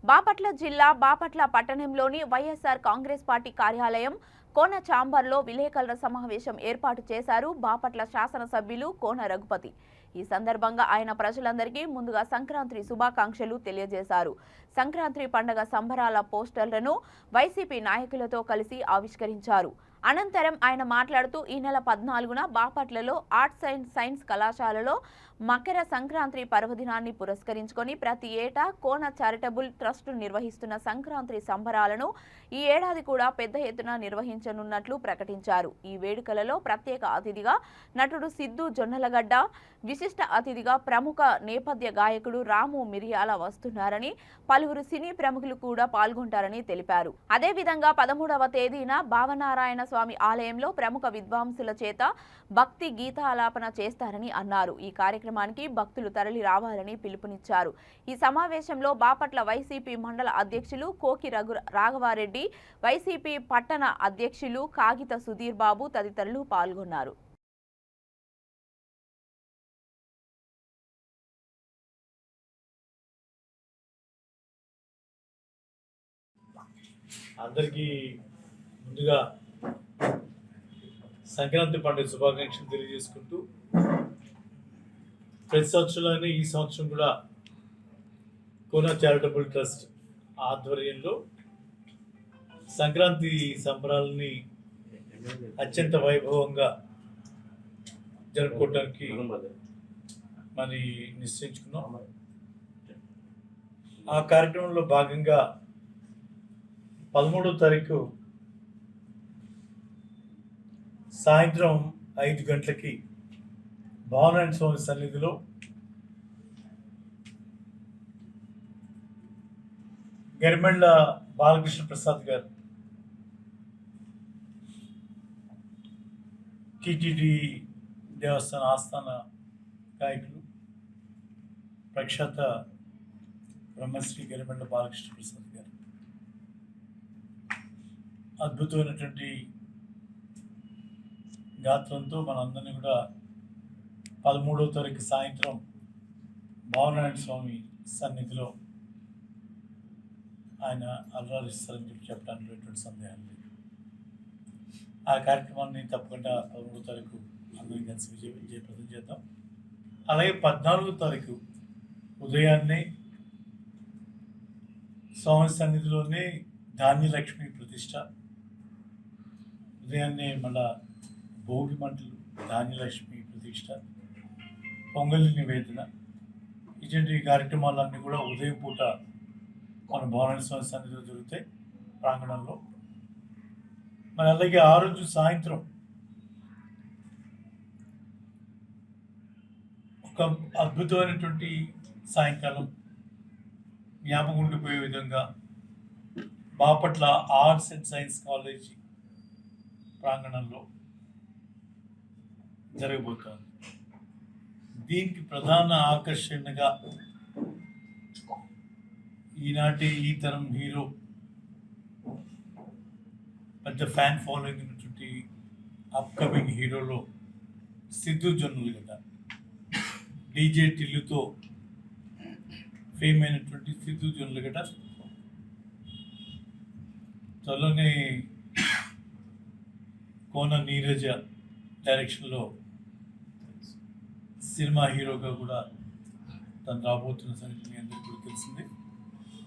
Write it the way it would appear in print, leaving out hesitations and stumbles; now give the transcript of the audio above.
బాపట్ల జిల్లా బాపట్ల పట్టణంలోని వైఎస్ఆర్ కాంగ్రెస్ పార్టీ కార్యాలయం కోన ఛాంబర్లో విలేకరుల సమావేశం ఏర్పాటు చేశారు బాపట్ల శాసనసభ్యులు కోన రఘుపతి. ఈ సందర్భంగా ఆయన ప్రజలందరికీ ముందుగా సంక్రాంతి శుభాకాంక్షలు తెలియజేశారు. సంక్రాంతి పండుగ సంబరాల పోస్టర్లను వైసీపీ నాయకులతో కలిసి ఆవిష్కరించారు. అనంతరం ఆయన మాట్లాడుతూ ఈ నెల 14న బాపట్లలో ఆర్ట్స్ అండ్ సైన్స్ కళాశాలలో మకర సంక్రాంతి పర్వదినాన్ని పురస్కరించుకొని ప్రతి ఏటా కోన చారిటబుల్ ట్రస్ట్ నిర్వహిస్తున్న సంక్రాంతి సంబరాలను ఈ ఏడాది కూడా పెద్ద ఎత్తున నిర్వహించనున్నట్లు ప్రకటించారు. ఈ వేడుకలలో ప్రత్యేక అతిథిగా నటుడు సిద్ధు జొన్నలగడ్డ, విశిష్ట అతిథిగా ప్రముఖ నేపథ్య గాయకుడు రాము మిరియాల వస్తున్నారని, పలువురు సినీ ప్రముఖులు కూడా పాల్గొంటారని తెలిపారు. అదేవిధంగా 13వ తేదీన భావనారాయణ స్వామి ఆలయంలో ప్రముఖ విద్వాంసుల చేత భక్తి గీతాలాపన చేస్తారని అన్నారు. ఈ కార్యక్రమానికి భక్తులు తరలి రావాలని పిలుపునిచ్చారు. ఈ సమావేశంలో బాపట్ల వైసీపీ మండల అధ్యక్షులు కోకి రాఘవారెడ్డి, వైసీపీ పట్టణ అధ్యక్షులు కాగిత సుధీర్ బాబు తదితరులు పాల్గొన్నారు. అందరికీ ముందుగా సంక్రాంతి పండుగ శుభాకాంక్షలు తెలియజేసుకుంటూ ప్రతి సంవత్సరంలోనే ఈ సంవత్సరం కూడా కోన చారిటబుల్ ట్రస్ట్ ఆధ్వర్యంలో సంక్రాంతి సంబరాలని అత్యంత వైభవంగా జరుపుకోవడానికి మరి నిశ్చయించుకున్నాం. ఆ కార్యక్రమంలో భాగంగా 13వ తారీఖు సాయంత్రం 5 గంటలకి భావనారాయణ స్వామి సన్నిధిలో గరిమెళ్ళ బాలకృష్ణ ప్రసాద్ గారు, టీటీడీ దేవస్థాన ఆస్థాన గాయకులు, ప్రఖ్యాత బ్రహ్మశ్రీ గరిమెళ్ళ బాలకృష్ణ ప్రసాద్ గారు అద్భుతమైనటువంటి గాత్రంతో మనందరినీ కూడా 13వ తారీఖు సాయంత్రం భావనారాయణ స్వామి సన్నిధిలో ఆయన అలరారిస్తారని చెప్పడానికి ఎటువంటి సందేహం లేదు. ఆ కార్యక్రమాన్ని తప్పకుండా 13వ తారీఖు అందరం కలిసి విజయప్రదం చేద్దాం. అలాగే 14వ తారీఖు ఉదయాన్నే స్వామి సన్నిధిలోనే ధాన్యలక్ష్మి ప్రతిష్ట, ఉదయాన్నే మళ్ళా భోగి మంటలు, ధాన్యలక్ష్మి ప్రతిష్ట, పొంగలి నివేదన, ఇటువంటి కార్యక్రమాలన్నీ కూడా ఉదయం పూట మన భావనారాయణ స్వామి సన్నిధిలో జరుగుతాయి ప్రాంగణంలో. మరి అలాగే ఆ రోజు సాయంత్రం ఒక అద్భుతమైనటువంటి సాయంకాలం జ్ఞాపకం ఉండిపోయే విధంగా Bapatla arts and science college ప్రాంగణంలో జరగబోతోంది. దీనికి ప్రధాన ఆకర్షణగా ఈనాటి ఈ తరం హీరో, పెద్ద ఫ్యాన్ ఫాలోయింగ్ ఉన్నటువంటి అప్కమింగ్ హీరోలో సిద్ధు జొన్నలగడ్డ, డీజే టిల్లుతో ఫేమ్ అయినటువంటి సిద్ధు జొన్నలగడ్డ త్వరలోనే కోన నీరజ డైరెక్షన్లో సినిమా హీరోగా కూడా తను రాబోతున్న సంగతి మీ అందరికీ కూడా తెలిసింది.